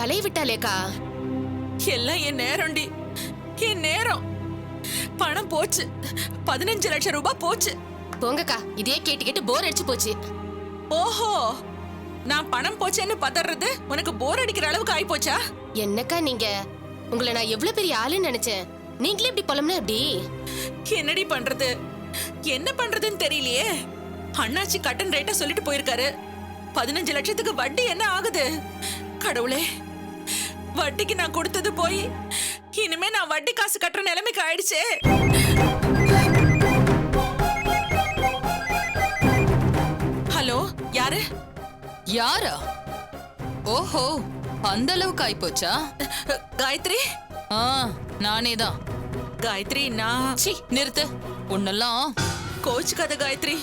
அலைய விட்டாலேக்கா. எல்லாம் என் நேரம்டி, என் நேரம். பணம் போச்சு, 15 லட்சம் ரூபாய் போச்சு. போங்கக்கா, இதே கேட்டு கேட்டு போர் அடிச்சு போச்சு. ஓஹோ, நான் பணம் போச்சேன்னு பதறது உனக்கு போர் அடிக்கிற அளவுக்கு ஆயி போச்சா? என்னக்கா நீங்க, உங்களை நான் எவ்வளவு பெரிய ஆளுன்னு நினைச்சேன். நீங்களே இப்படி புலம்னா எப்படி? என்னடி பண்றது, என்ன பண்றதுன்னு தெரியலையே. அண்ணாச்சி கட்டன் ரேட்டா சொல்லிட்டு போயிருக்காரு. 15 லட்சத்துக்கு வட்டி என்ன ஆகுது? கடவுளே, வட்டிக்கு நான் கொடுத்தது போய் இனிமே நான் வட்டி காசு கட்டுற நிலைமைக்கு ஆயிடுச்சே. ஹலோ, யாரு? யாரா? ஓஹோ, அந்த அளவுக்கு ஆயிப்போச்சா? காயத்ரி. நானே தான். காயத்ரி, நான் நிறுத்து. உன்னெல்லாம் கோச்சுக்காத காயத்ரி,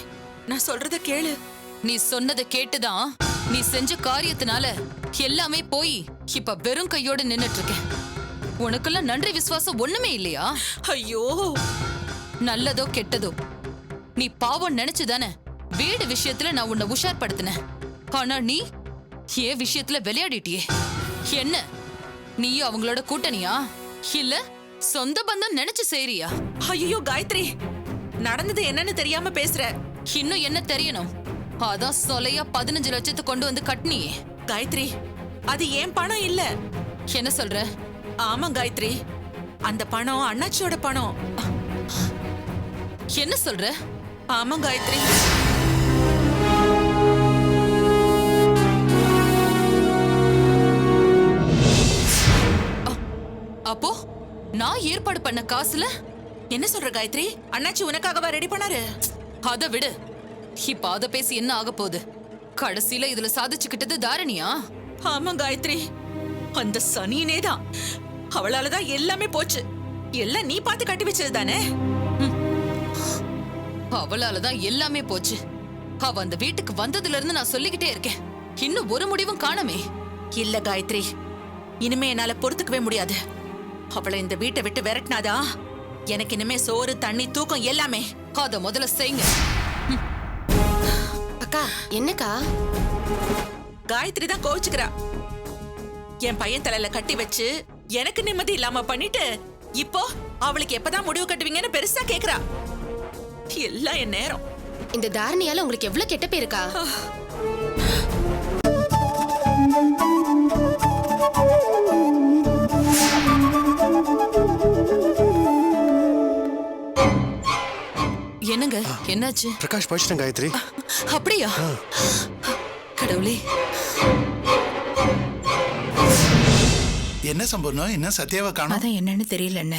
நான் சொல்றத கேளு. நீ சொன்னதை கேட்டுதான் நீ செஞ்ச காரியத்தினால எல்லாமே போய் இப்ப வெறும் கையோட நின்னுட்டு இருக்கேன். உனக்கெல்லாம் நன்றி விசுவாசம் ஒண்ணுமே இல்லையா? ஐயோ, நல்லதோ கெட்டதோ நீ பாவம் நினைச்சுதானே வீடு விஷயத்துல நான் உன்னை உஷார்படுத்தினேன். ஆனா நீ ஏன் விஷயத்துல விளையாடிட்டியே. என்ன நீயும் அவங்களோட கூட்டணியா இல்ல சொந்த பந்தம் நினைச்சு செய்றியா? ஐயோ காயத்ரி, நடந்தது என்னன்னு தெரியாம பேசுற. இன்னும் என்ன தெரியணும்? அதான் சொலையா 15 லட்சத்தை கொண்டு வந்து கட்டினியே. காயத்ரி, அது ஏன் பணம் இல்ல. என்ன சொல்ற? ஆமா காயத்ரி, அந்த பணம் அண்ணாச்சியோட பணம். என்ன சொல்ற? ஆமா காயத்ரி. அப்போ நான் ஏற்பாடு பண்ண காசுல என்ன சொல்ற காயத்ரி? அண்ணாச்சி உனக்காகவா ரெடி பண்ணாரு? அத விடு. இப்ப அத பேசி என்ன ஆக போகுது? கடைசியில இதுல சாதிச்சுக்கிட்டது தாரணியா? ஆமா காயத்ரி, அந்த சனியனே தான். அவளாலதான் எல்லாமே போச்சு. எல்லாம் நீ பார்த்து கட்டி வச்சது தானே. அவளாலதான் எல்லாமே போச்சு. அவ அந்த வீட்டுக்கு வந்ததுல இருந்து நான் சொல்லிக்கிட்டே இருக்கேன். இன்னும் ஒரு முடிவும் காணமே. இல்ல காயத்ரி, இனிமே என்னால பொறுத்துக்கவே முடியாது. அவளை இந்த வீட்டை விட்டு விரட்டினாதா எனக்கு இனிமே சோறு தண்ணி தூக்கம் எல்லாமே. அத முதல்ல செய்யுங்க. அக்கா, என்னக்கா? காயத்ரி தான் கோவிச்சுக்கிறா. என் பையன் தலையில கட்டி வச்சு எனக்கு நிம்மதி இல்லாம பண்ணிட்டு இப்போ அவளுக்கு எப்பதான் முடிவு கட்டுவீங்கன்னு பெருசா கேக்குறா. எல்லாம் என் நேரம். இந்த தாரணியால உங்களுக்கு எவ்வளவு கெட்ட பேருக்கா? என்னங்க, என்னாச்சு? பிரகாஷ் போயிட்டேன் காயத்ரி. அப்படியா? கடவுளே. என்ன சம்பவம்? என்ன சத்யாவை காணோம்? அதான் என்னன்னு தெரியல. என்ன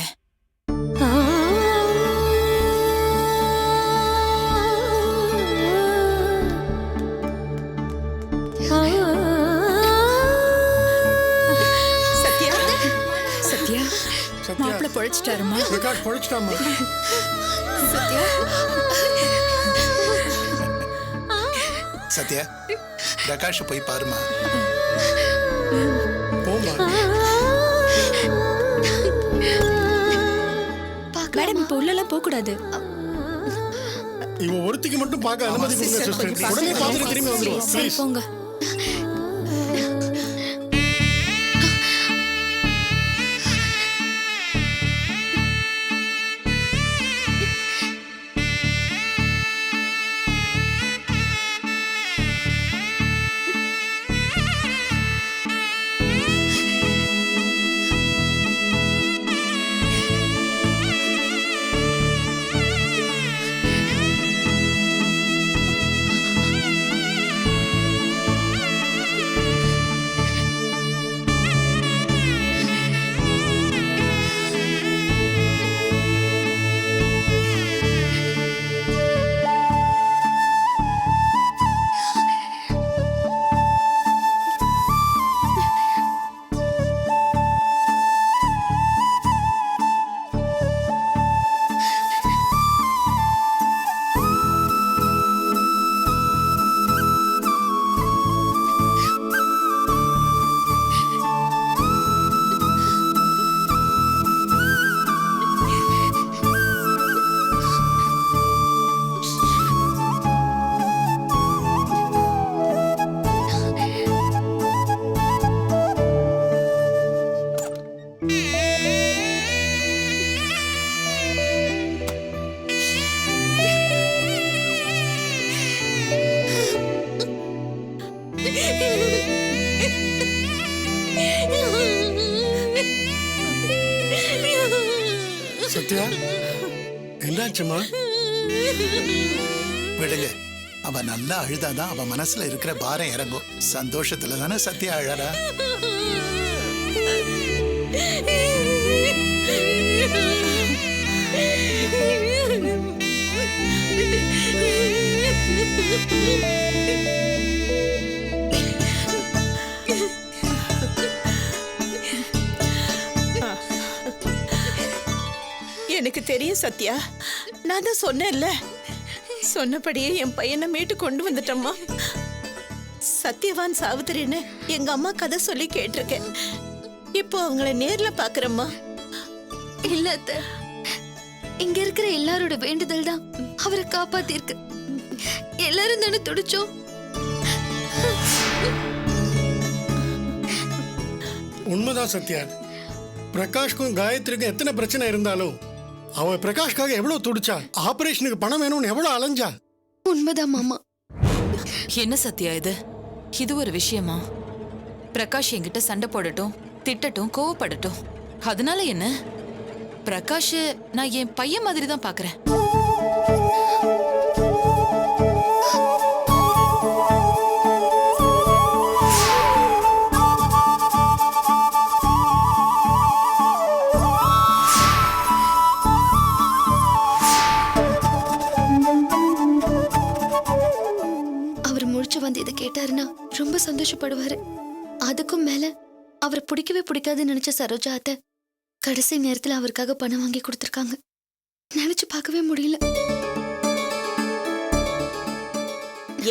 சத்யா? சத்யா, மாப்பிள்ள பொழைச்சிட்டாருமா? பிரகாஷ் பொழைச்சிட்டாமா? சத்யா, சத்யா, பிரகாஷ் போய் பாருமா. போமா. மேடம், இப்ப உள்ளலாம் போக கூடாது. இவ ஒருத்திக்கு மட்டும் பார்க்க அனுமதி கொடுங்க சிஸ்டர். உடனே பார்த்துட்டு திரும்பி வந்துருவோம் ப்ளீஸ். போங்க. சத்யா என்னாச்சுமா? விடுங்க. அவ நல்லா அழுதாதான் அவ மனசுல இருக்கிற பாரம் இறங்கும். சந்தோஷத்துல தானே சத்யா அழறா. எனக்கு தெரியும் சத்யா, நான் தான் சொன்னேன்ல, சொன்னபடியே என் பையனை மீட்டு கொண்டு வந்துட்டம்மா. சத்யவான் சாவித்திரின்னு எங்க அம்மா கதை சொல்லி கேட்டிருக்கேன். இப்போ அவங்கள நேர்ல பாக்குறம்மா. இல்ல அத்தை, இங்க இருக்கிற எல்லாரோட வேண்டுதல் தான் அவரை காப்பாத்திருக்கு. எல்லாரும் தானே துடிச்சோம். உண்மைதான் சத்யா. பிரகாஷ்க்கும் காயத்ரிக்கும் எத்தனை பிரச்சனை இருந்தாலும் அவ பிரகாஷ்காக எவ்வளவு துடிச்சா, ஆபரேஷனுக்கு பணம் வேணும்னு எவ்வளவு அலைஞ்சா. உண்மைதான் மாமா. என்ன சத்யா இது? இது ஒரு விஷயமா? பிரகாஷ் என்கிட்ட சண்டை போடட்டும், திட்டட்டும், கோவப்படட்டும், அதனால என்ன? பிரகாஷ் நான் என் பையன் மாதிரி தான் பாக்குறேன். அவர் முடிச்சு வந்து இதை கேட்டாருன்னா ரொம்ப சந்தோஷப்படுவாரு. அதுக்கும் மேல அவரை பிடிக்கவே பிடிக்காதுன்னு நினைச்ச சரோஜா அத்தை கடைசி நேரத்துல அவருக்காக பணம் வாங்கி கொடுத்திருக்காங்க. நினைச்சு பார்க்கவே முடியல.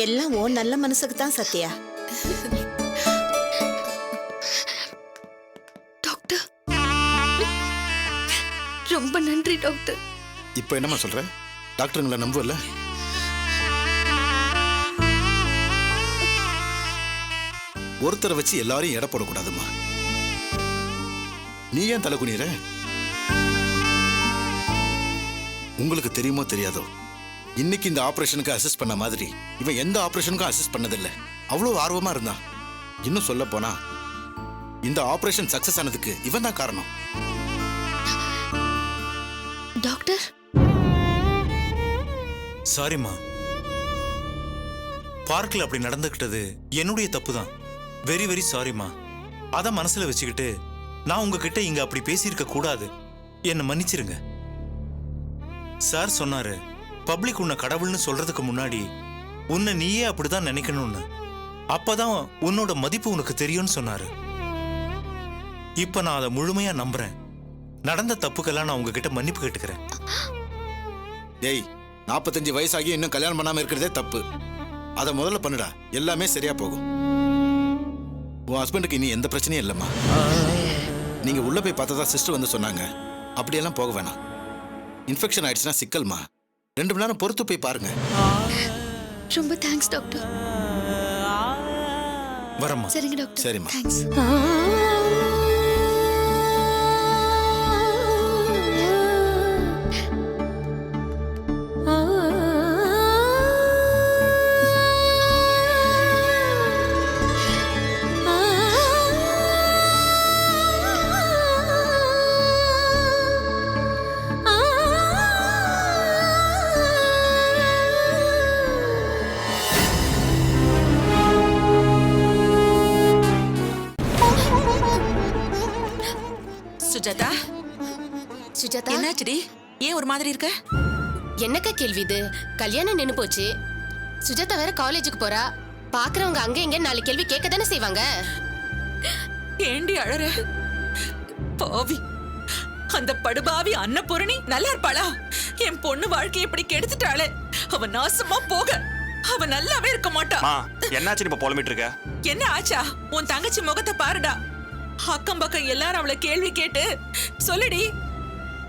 எல்லாம் ஓ நல்ல மனசுக்கு தான் சத்யா. டாக்டர், ரொம்ப நன்றி டாக்டர். இப்போ என்னம்மா சொல்ற? டாக்டருங்களை நம்புவல்ல? ஒருத்தரை வச்சு எல்லாரையும் எடை போடக்கூடாதுமா. நீ ஏன் தலை குனிற? உங்களுக்கு தெரியுமோ தெரியாதோ, இன்னைக்கு இந்த ஆபரேஷனுக்கு அசிஸ்ட் பண்ண மாதிரி இவன் எந்த ஆபரேஷனுக்கும் அசிஸ்ட் பண்ணதில்லை. அவ்வளவு ஆர்வமா இருந்தான். இன்னும் சொல்ல போனா இந்த ஆபரேஷன் சக்சஸ் ஆனதுக்கு இவன் தான் காரணம். டாக்டர், சாரிம்மா, பார்க்ல அப்படி நடந்துகிட்டது என்னுடைய தப்பு தான். வெரி வெரி சாரிம்மா. அத மனசுல வச்சுக்கிட்டு நான் உங்ககிட்ட இங்க அப்படி பேசியிருக்க கூடாது. என்ன மன்னிச்சிருங்க. சார் சொன்னாரு, பப்ளிக் உன்னை கடவுள்னு சொல்றதுக்கு முன்னாடி உன்னை நீயே அப்படிதான் நினைக்கணும்னு. அப்பதான் உன்னோட மதிப்பு உனக்கு தெரியும்னு சொன்னாரு. இப்ப நான் அதை முழுமையா நம்புறேன். நடந்த தப்புக்கெல்லாம் நான் உங்ககிட்ட மன்னிப்பு கேட்டுக்கிறேன். டேய், 45 வயசாகி இன்னும் கல்யாணம் பண்ணாம இருக்கிறதே தப்பு. அதை முதல்ல பண்ணுடா, எல்லாமே சரியா போகும். உன் ஹஸ்பண்டுக்கு இனி எந்த பிரச்சனையும் இல்லைம்மா. நீங்க உள்ள போய் பார்த்ததா சிஸ்டர் வந்து சொன்னாங்க. அப்படியெல்லாம் போக வேணாம். இன்ஃபெக்ஷன் ஆயிடுச்சுன்னா சிக்கல்மா. 2 மணி நேரம் பொறுத்து போய் பாருங்க. ரொம்ப தேங்க்ஸ் டாக்டர். வரம்மா. சரிங்க டாக்டர். சரிம்மா. தேங்க்ஸ். சுஜாதா, சுஜாதா, என்னாச்சுடி? ஏன் ஒரு மாதிரி இருக்க? என்னக்கா கேள்வி இது? கல்யாணம் நின்னு போச்சு. சுஜாதா வேற காலேஜுக்கு போறா. பாக்குறவங்க அங்க இங்க 4 கேள்வி கேட்க தானே செய்வாங்க. ஏண்டி அழற? பாவி, அந்த படுபாவி அன்னபூரணி நல்லா இருப்பாளா? என் பொண்ணு வாழ்க்கையை இப்படி கெடுத்துட்டாளே. அவ நாசமா போக. அவ நல்லாவே இருக்க மாட்டா. என்னாச்சு இப்ப புலம்பிட்டு இருக்க? என்ன ஆச்சா? உன் தங்கச்சி முகத்தை பாருடா. அக்கம் பக்கம் எல்லாரும் அவளை கேள்வி கேட்டு சொல்லுடி.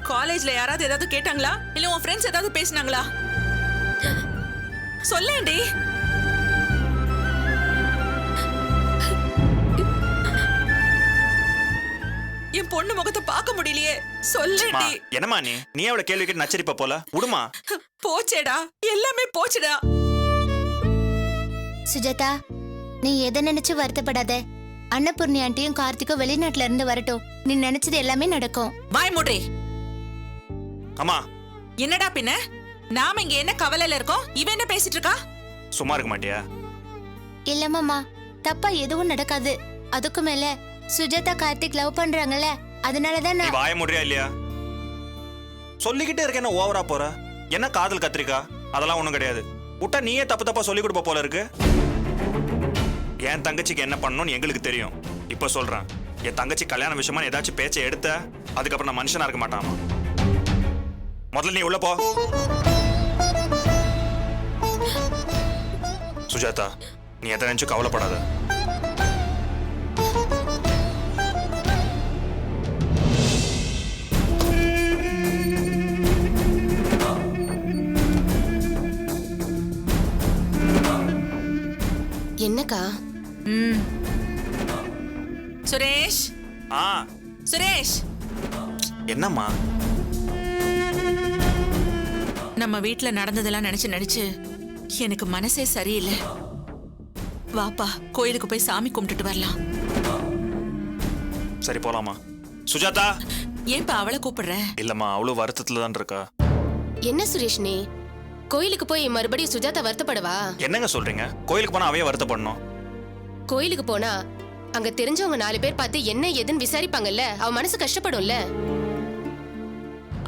காலேஜ்ல யாராவது ஏதாவது கேட்டாங்களா? இல்ல உன் ஃப்ரெண்ட்ஸ் ஏதாவது பேசினாங்களா? சொல்லேண்டி. என் பொண்ணு முகத்தை பார்க்க முடியலையே. சொல்லேண்டி. என்னமா நீ அவளை கேள்வி கேட்டு நச்சரிப்ப போல விடுமா. போச்சேடா, எல்லாமே போச்சுடா. சுஜாதா, நீ எதை நினைச்சு வருத்தப்படாத. அன்னபூர்ணி ஆண்டியும் கார்த்திக்கும் வெளிநாட்டுல இருந்து வரட்டும். நீ நினைச்சது எல்லாமே நடக்கும். வாய் மூடி. அம்மா என்னடா பின்ன நாம இங்க என்ன கவலையில இருக்கோம், இவன் என்ன பேசிட்டு இருக்கா? சும்மா இருக்க மாட்டியா? இல்ல மாமா, தப்பா எதுவும் நடக்காது. அதுக்கு மேல சுஜாதா கார்த்திக் லவ் பண்றாங்கல்ல, அதனாலதான் நீ நான் வாய முடியா இல்லையா? சொல்லிக்கிட்டே இருக்க, என்ன ஓவரா போற? என்ன காதல் கத்திரிக்கா? அதெல்லாம் ஒண்ணும் கிடையாது. விட்டா நீயே தப்பு தப்பா சொல்லி கொடுப்ப போல இருக்கு. என் தங்கச்சிக்கு என்ன பண்ணணும்னு எங்களுக்கு தெரியும். இப்ப சொல்றேன், என் தங்கச்சி கல்யாண விஷயமா ஏதாச்சும் பேச்சை எடுத்த அதுக்கப்புறம் நான் மனுஷனா இருக்க மாட்டாமா. முதல்ல நீ உள்ள போ. சுஜாதா, நீ எதை நினைச்சு கவலைப்படாத. என்னக்கா? சுரேஷ், ஆ சுரேஷ், என்னம்மா? நம்ம வீட்ல நடந்ததெல்லாம் நினைச்சு எனக்கு மனசே சரியில்லை. வாப்பா, கோயிலுக்கு போய் சாமி கும்பிட்டுட்டு வரலாம். சரி போலாமா? சுஜாதா. ஏன்பா அவளை கூப்பிடுற? இல்லம்மா, அவ்வளவு வருத்தத்துல தான் இருக்கா. என்ன சுரேஷ் நீ கோயிலுக்கு போய் மறுபடியும் சுஜாதா வருத்தப்படவா? என்னங்க சொல்றீங்க? கோயிலுக்கு போனா அவையே வருத்தப்படணும். கோயிலுக்கு போனா அங்க தெரிஞ்சவங்க 4 பேர் பார்த்து என்ன ஏதுன்னு விசாரிப்பாங்கல்ல, அவ மனசு கஷ்டப்படும்ல.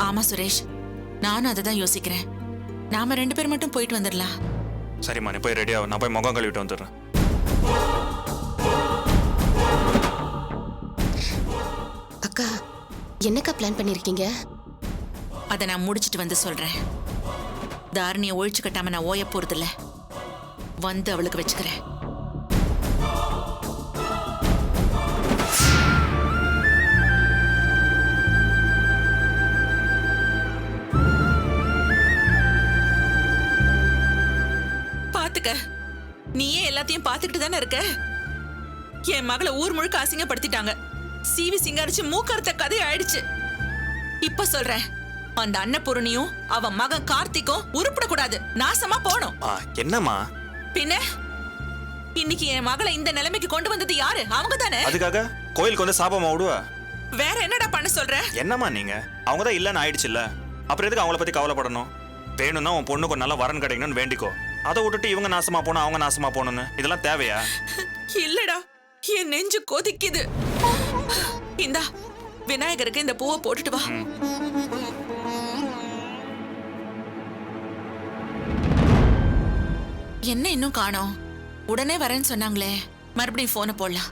ஆமா சுரேஷ், நானும் அதை தான் யோசிக்கிறேன். நாம 2 பேர் மட்டும் போயிட்டு வந்துடலாம். சரிம்மா, நீ போய் ரெடியா, நான் போய் முகம் கழுவிட்டு வந்துடுறேன். அக்கா, என்னக்கா பிளான் பண்ணிருக்கீங்க? அதை நான் முடிச்சிட்டு வந்து சொல்றேன். தாரணியை ஒழிச்சு கட்டாம நான் ஓய போறதில்ல. வந்து அவளுக்கு வச்சுக்கிறேன். பாத்துக்க, நீயே எல்லாத்தையும் பாத்துக்கிட்டு தானே இருக்க. என் மகளை ஊர் முழுக்க அசிங்கப்படுத்திட்டாங்க. சீவி சிங்காரிச்சு மூக்கறுத்த கதை ஆயிடுச்சு. இப்ப சொல்றேன், அந்த அன்னபூரணியும் அவன் மகன் கார்த்திக்கும் உருப்பிடக்கூடாது, நாசமா போனோம். என்னம்மா? பின்ன இன்னைக்கு என் மகளை இந்த நிலைமைக்கு கொண்டு வந்தது யாரு? அவங்க தானே. அதுக்காக கோயிலுக்கு வந்து சாபமா விடுவா? வேற என்னடா பண்ண சொல்ற? என்னம்மா நீங்க? அவங்க தான் இல்லன்னு ஆயிடுச்சு இல்ல, அப்புறம் எதுக்கு அவங்கள பத்தி கவலைப்படணும்? வேணும்னா உன் பொண்ணுக்கு ஒரு நல்ல வரன் கிடைக்கணும்னு வேண்டிக்கோ. அதை விட்டுட்டு இவங்க நாசமா போனா அவங்க நாசமா போகணும்னு இதெல்லாம் தேவையா? இல்லடா, என் நெஞ்சு கொதிக்குது. இந்தா, விநாயகருக்கு இந்த பூவை போட்டுட்டு வா. என்ன இன்னும் காணோம்? உடனே வரேன்னு சொன்னாங்களே, மறுபடியும் போனை போடலாம்.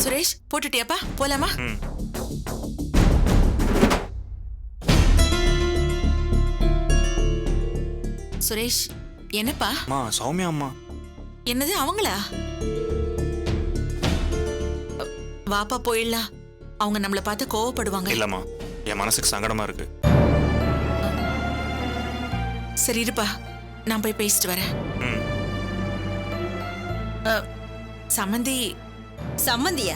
சுரேஷ், போட்டுட்டியாப்பா? போலாமா? சுரேஷ், என்னப்பா? அம்மா, சௌமியா அம்மா. என்னது, அவங்களா? வாப்பா போயிடலாம். அவங்க நம்மள பார்த்து கோவப்படுவாங்க. இல்லம்மா, என் மனசுக்கு சங்கடமா இருக்கு. சரி இருப்பா, நான் போய் பேசிட்டு வரேன். சம்மந்தி. சம்மந்தியா?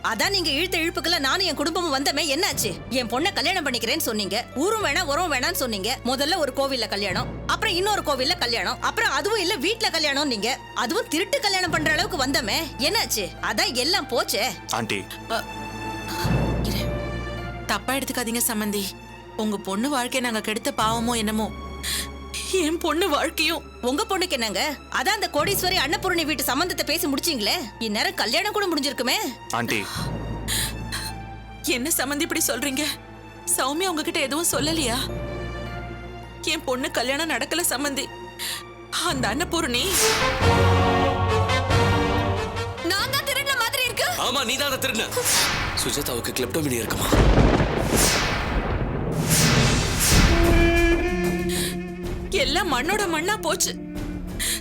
அதான் நீங்க இழுத்த இழுப்புக்கெல்லாம் நானும் என் குடும்பமும் வந்தமே, என்னாச்சு? என் பொண்ணை கல்யாணம் பண்ணிக்கிறேன்னு சொன்னீங்க, ஊரும் வேணா உரம் வேணான்னு சொன்னீங்க. முதல்ல ஒரு கோவில்ல கல்யாணம், அப்புறம் இன்னொரு கோவில்ல கல்யாணம், அப்புறம் அதுவும் இல்ல வீட்ல கல்யாணம். நீங்க அதுவும் திருட்டு கல்யாணம் பண்ற அளவுக்கு வந்தமே, என்னாச்சு? அதான் எல்லாம் போச்சே. ஆண்டி, தப்பா எடுத்துக்காதீங்க சம்மந்தி. உங்க பொண்ணு வாழ்க்கையை நாங்க கெடுத்த பாவமோ என்னமோ. என் பொண்ணு வாழ்க்கையும். உங்க பொண்ணுக்கு என்னங்க? அதான் அந்த கோடீஸ்வரி அன்னபூரணி வீட்டு சம்பந்தத்தை பேசி முடிச்சீங்களே, இந்நேரம் கல்யாணம் கூட முடிஞ்சிருக்குமே. ஆண்டி, என்ன சம்மந்தி இப்படி சொல்றீங்க? சௌமியா உங்ககிட்ட எதுவும் சொல்லலையா? என் பொண்ணு கல்யாணம் நடக்கல சம்மந்தி. அந்த அன்னபூரணி நான் தான் திருடின மாதிரி இருக்கு. ஆமா, நீ தான் திருடின. சுஜாதாவுக்கு கிளெப்டோமனி இருக்குமா? எல்லாம் மண்ணோட மண்ணா போச்சு.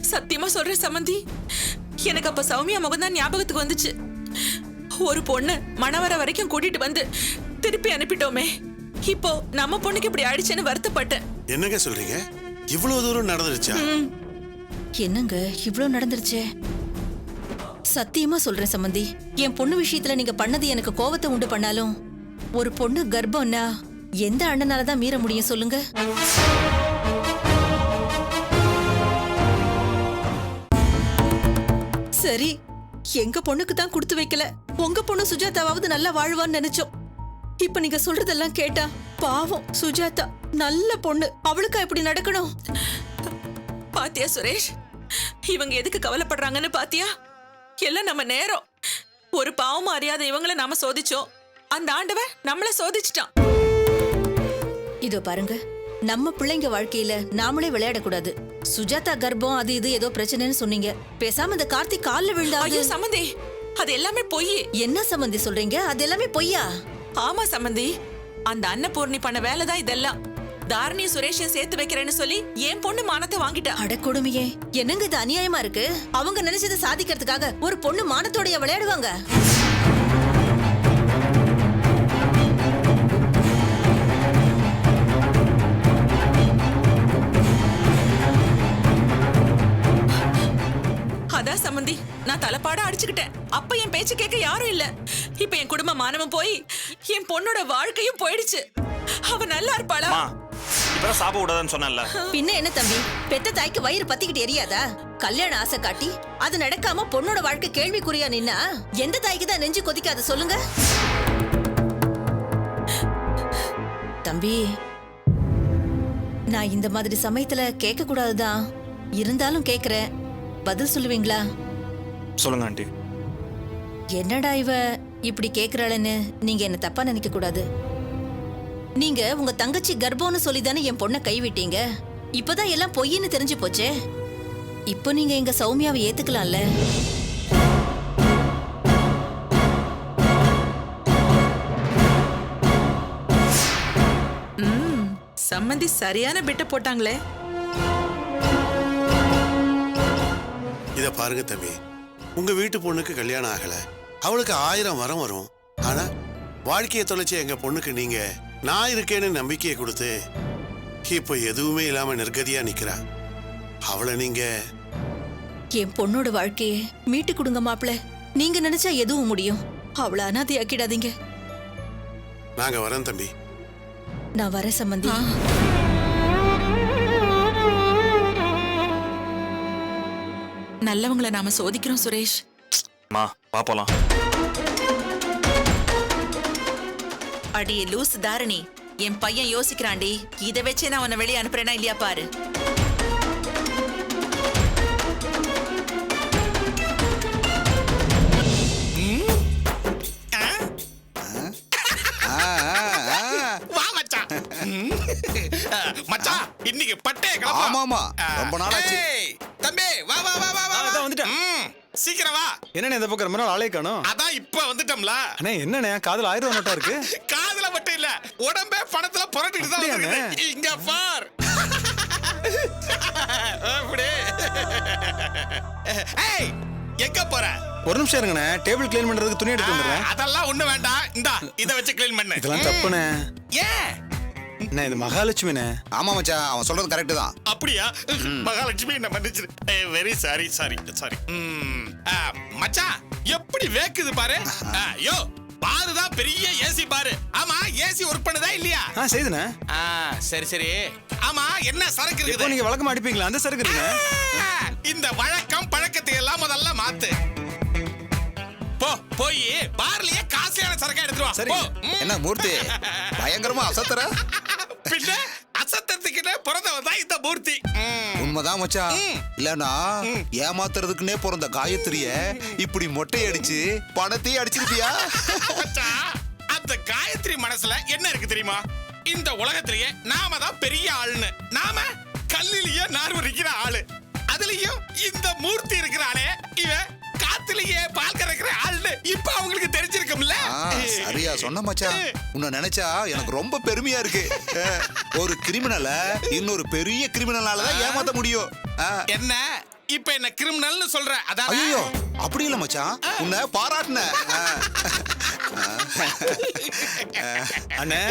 சத்தியமா சொல்றேன் சம்மந்தி, எனக்கு அப்ப சௌமியா முகம் தான் ஞாபகத்துக்கு வந்துச்சு. ஒரு பொண்ணு மணவர வரைக்கும் கூட்டிட்டு வந்து திருப்பி அனுப்பிட்டோமே. இப்போ நம்ம பொண்ணுக்கு இப்படி ஆயிடுச்சுன்னு வருத்தப்பட்டேன். என்னங்க சொல்றீங்க? இவ்வளவு தூரம் நடந்துருச்சா? என்னங்க இவ்ளோ நடந்துருச்சே? சத்தியமா சொல்றேன் சம்பந்தி, என் பொண்ணு விஷயத்துல நீங்க பண்ணது எனக்கு கோவத்தை உண்டு பண்ணாலும் ஒரு பொண்ணு கர்ப்பம்னா எந்த அண்ணனால தான் மீற முடியும் சொல்லுங்க? சரி, எங்க பொண்ணுக்கு தான் கொடுத்து வைக்கல, உங்க பொண்ணு சுஜாதாவாவது நல்லா வாழ்வான்னு நினைச்சோம். இப்ப நீங்க சொல்றதெல்லாம் கேட்டா பாவம் சுஜாதா நல்ல பொண்ணு, அவளுக்கா இப்படி நடக்கணும்? பாத்தியா சுரேஷ், இவங்க எதுக்கு கவலைப்படுறாங்கன்னு பாத்தியா? எல்லாம் நம்ம நேரம். ஒரு பாவம் அறியாத இவங்கள நாம சோதிச்சோம், அந்த ஆண்டவன் நம்மள சோதிச்சிட்டான். இதோ பாருங்க, நம்ம பிள்ளைங்க வாழ்க்கையில நாமளே விளையாடக்கூடாது. சுஜாதா கர்ப்பம் அது இது ஏதோ பிரச்சனைன்னு சொன்னீங்க, பேசாம இந்த கார்த்திக் கால்ல விழுந்தாது. ஐயோ சம்பந்தி, அது எல்லாமே பொய். என்ன சம்பந்தி சொல்றீங்க? அது எல்லாமே பொய்யா? ஆமா சம்பந்தி, அந்த அன்னபூர்ணி பண்ண வேலைதான் இதெல்லாம். தாரணி சுரேஷையும் சேர்த்து வைக்கிறேன்னு சொல்லி என் பொண்ணு மானத்தை வாங்கிட்டா. அட கொடுமையே, என்னங்க இது அநியாயமா இருக்கு? அவங்க நினைச்சதை சாதிக்கிறதுக்காக ஒரு பொண்ணு மானத்தோடைய விளையாடுவாங்க? அதான் சம்பந்தி, நான் தலைப்பாட அடிச்சுக்கிட்டேன். அப்ப என் பேச்சு கேட்க யாரும் இல்ல. இப்ப என் குடும்ப மானமும் போய் என் பொண்ணோட வாழ்க்கையும் போயிடுச்சு. அவ நல்லா இருப்பாளா? இப்ப சாப்பிட விடாதன்னு சொன்னல. பின்ன என்ன தம்பி, பெத்த தாய்க்கு வயிறு பத்திக்கிட்டு எரியாதா? கல்யாண ஆசை காட்டி அது நடக்காம பொண்ணோட வாழ்க்கை கேள்விக்குறியா நின்னா எந்த தாய்க்கு தான் நெஞ்சு கொதிக்காது சொல்லுங்க? தம்பி, நான் இந்த மாதிரி சமயத்துல கேட்க கூடாதுதான், இருந்தாலும் கேக்குறேன், பதில் சொல்லுவீங்களா? சொல்லுங்க ஆண்டி. என்னடா இவ இப்படி கேக்குறாளன்னு நீங்க என்ன தப்பா நினைக்க கூடாது. நீங்க உங்க தங்கச்சி கர்ப்பம்னு சொல்லிதானே என் பொண்ணை கைவிட்டீங்க. இப்பதான் எல்லாம் பொய்ன்னு தெரிஞ்சு போச்சே. இப்போ நீங்க எங்க சௌமியாவை ஏத்துக்கலாம்ல? சம்பந்தி சரியான பிட்ட போட்டாங்களே. இத பாருங்க தம்பி, உங்க வீட்டு பொண்ணுக்கு கல்யாணம் ஆகல, அவளுக்கு 1000 வரம் வரும். ஆனா வாழ்க்கையை தொலைச்ச எங்க பொண்ணுக்கு நீங்க நான் இருக்கேன்னு நம்பிக்கையை கொடுத்து இப்ப எதுவுமே இல்லாம நிர்கதியா நிக்கிறா. அவளை நீங்க என் பொண்ணோட வாழ்க்கையை மீட்டு கொடுங்க மாப்பிள. நீங்க நினைச்சா எதுவும் முடியும். அவளை அனாதையாக்கிடாதீங்க. நாங்க வரோம் தம்பி. நான் வரேன் சம்பந்தி. நல்லவங்களை நாம சோதிக்கிறோம் சுரேஷ். மா வா போலாம். அடியே லூஸ் தாரணி, என் பையன் யோசிக்கிறான்டி. இதை வச்சே நான் உன்னை வெளியே அனுப்புறேனா இல்லையா பாரு. மச்சான் இன்னைக்கு பட்டே கிளம்பா. ஆமாமா, ரொம்ப நாளாச்சு. தம்பி வா வா வா வா வா. அதான் வந்துட்டேன். சீக்கிரம் வா. என்னண்ணே இந்த பக்கம் ரொம்ப நாள் ஆளே காணோம்? அதான் இப்ப வந்துட்டோம்ல. அண்ணே என்னண்ணே காதுல 1000 நோட்டா இருக்கு? காதுல மட்டும் இல்ல, உடம்பே பணத்துல புரட்டிட்டு தான் இருக்குது. இங்க பார். அப்படியே. ஏய் எங்க போற? ஒரு நிமிஷம் இருங்கண்ணே, டேபிள் க்ளீன் பண்றதுக்கு துணி எடுத்து வந்துடுறேன். அதெல்லாம் ஒண்ணு வேண்டாம், இந்தா இத வச்சு க்ளீன் பண்ணு. இதெல்லாம் தப்புண்ணே. ஏன்? அண்ணே இது மகாலட்சுமிண்ணே. ஆமா மச்சான், அவன் சொல்றது கரெக்ட் தான். அப்படியா? மகாலட்சுமி என்ன மன்னிச்சிரு. Very sorry sorry sorry. மச்சான் எப்படி வேக்குது பாரு. யோ பாருதான் பெரிய ஏசி பாரு. ஆமா ஏசி ஒர்க் பண்ணுதா இல்லையா? செய்துண்ணே. சரி சரி. ஆமா என்ன சரக்கு இருக்குது? இப்போ நீங்க வழக்கமா அடிப்பீங்களா? அந்த சரக்கு இருக்குண்ணே. இந்த வழக்கம் பழக்கத்தை எல்லாம் முதல்ல மாத்து. போ போய் பார்லயே காசியான சரக்கு எடுத்து வா. சரி. என்ன மூர்த்தி பயங்கரமா அசத்துற? பின்ன அசத்தத்துக்குனே பிறந்தவன் தான் இந்த மூர்த்தி. உண்மைதான் மச்சான். இல்லனா ஏமாத்துறதுக்குன்னே பிறந்த காயத்ரிய இப்படி மொட்டை அடிச்சு பணத்தையும் அடிச்சிருப்பியா? அந்த காயத்ரி மனசுல என்ன இருக்கு தெரியுமா? இந்த உலகத்திலேயே நாம தான் பெரிய ஆளுன்னு. நாம கல்லிலேயே நார்வரிக்கிற ஆளு. அதுலயும் இந்த மூர்த்தி இருக்கிறானே இவன் காத்துலயே பால் கறக்கிற ஆளு. இப்ப அவங்களுக்கு தெரிஞ்சிருக்கும்ல. சரியா சொன்ன மச்சான். உன்னை நினைச்சா எனக்கு ரொம்ப பெருமையா இருக்கு. ஒரு கிரிமினலை இன்னொரு பெரிய கிரிமினலால தான் ஏமாத்த முடியும். என்ன இப்ப என்ன கிரிமினல்னு சொல்ற அதான் ஐயோ அப்படி இல்ல மச்சான் உன்னை பாராட்டின அண்ணே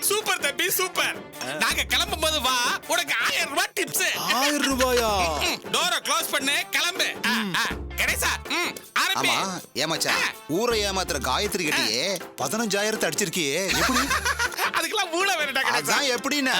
சூப்பர் தம்பி சூப்பர் நாங்க கிளம்பும் போது வா உனக்கு 1000 ரூபாய் டிப்ஸ் 1000 ரூபாயா டோரை க்ளோஸ் பண்ணு கிளம்பு கணேசா ஆரம்பி ஆமா ஏமாச்சான் ஊரை ஏமாத்துற காயத்ரி கிட்டயே 15000 அடிச்சிருக்கியே எப்படி அதுக்கெல்லாம் மூளை வேணும்டா கணேசா அதான் எப்படின்னா